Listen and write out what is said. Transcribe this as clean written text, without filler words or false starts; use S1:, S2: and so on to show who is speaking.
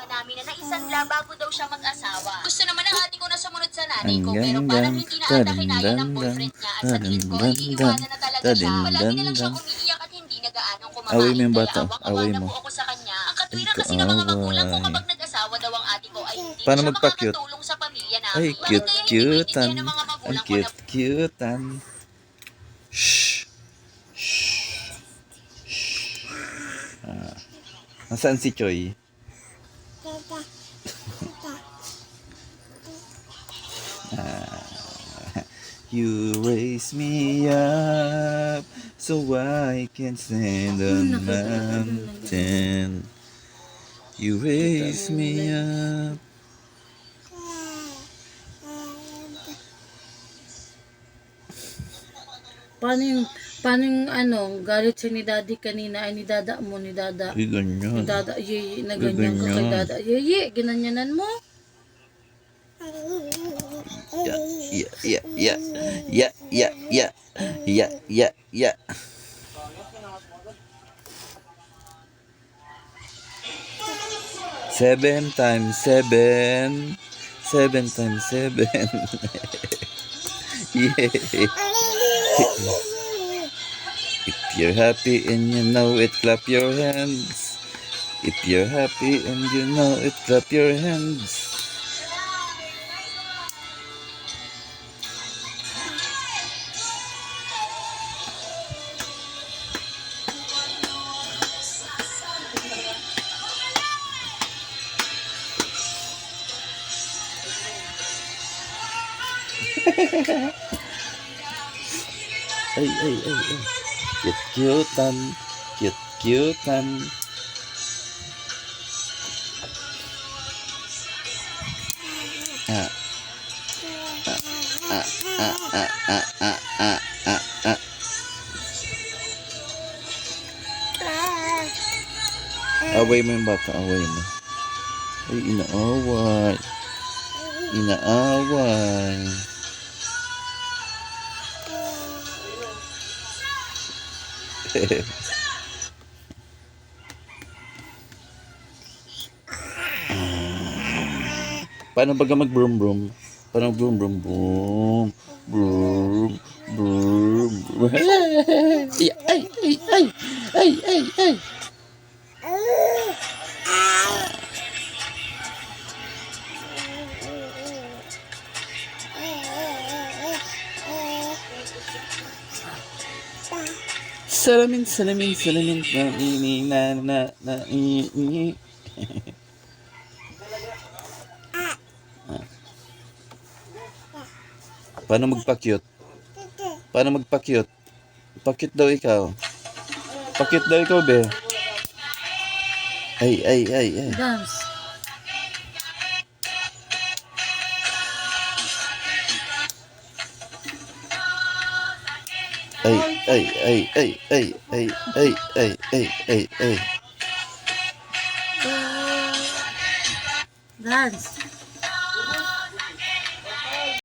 S1: namin na naisanla bago daw siya mag-asawa. Gusto naman ng ate ko na sumunod sa nanay ko, pero parang hindi na ata kinaya ng boyfriend niya at sa tingin ko, iiwanan na talaga siya. Palagi na lang siyang umiiyak at hindi nagaanong kumakain.
S2: Away mo yung
S1: Kaya
S2: bata.
S1: awang-awa
S2: Away
S1: na
S2: mo.
S1: po ako sa kanya. Ang katwiran kasi ng mga magulang ko kapag nag-asawa daw ang ate ko ay hindi
S2: Paano
S1: siya
S2: magpa-cute?
S1: makakatulong sa pamilya namin.
S2: Ay,
S1: Bakit kaya hindi
S2: cute-cutean.
S1: maintindihan ng mga
S2: Ang
S1: magulang ko na
S2: cute-cutean. Shh. Nasaan si Choi? You raise me up so I can stand on mountain. You raise me up.
S3: Paano yung ano, galit siya ni daddy kanina, ay ni dada mo, ni dada.
S2: Ay, ganyan.
S3: Ni dada, ye, na ganyan ka kay
S2: Ganyan.
S3: dada. Ye, ginanyanan mo.
S2: Yeah, yeah, yeah, yeah. Yeah, yeah, yeah. Yeah, yeah, yeah. Seven times seven. 7 times 7. Yeah. If you're happy and you know it, clap your hands. If you're happy and you know it, clap your hands. Ay, ay, ay, ay. Cute-cutean. Cute-cutean. Ah. Ah, ah, ah, ah, ah, ah, ah, ah. Away mo yung bata, away mo. Ay, inaaway. Inaaway. Paano baga mag-broom broom? Paano broom broom broom? Broom broom broom. Ay, ay, ay, ay, ay, ay, ay. Salamin, salamin, salamin, na. Paano magpa-cute? Paano magpa-cute? Pa-cute daw ikaw. Pa-cute daw ikaw, be. Ay, ay, ay, ay.
S3: Dance.
S2: Ay, ay, ay, ay, ay, ay, ay, ay, ay, ay, ay.
S3: Dance.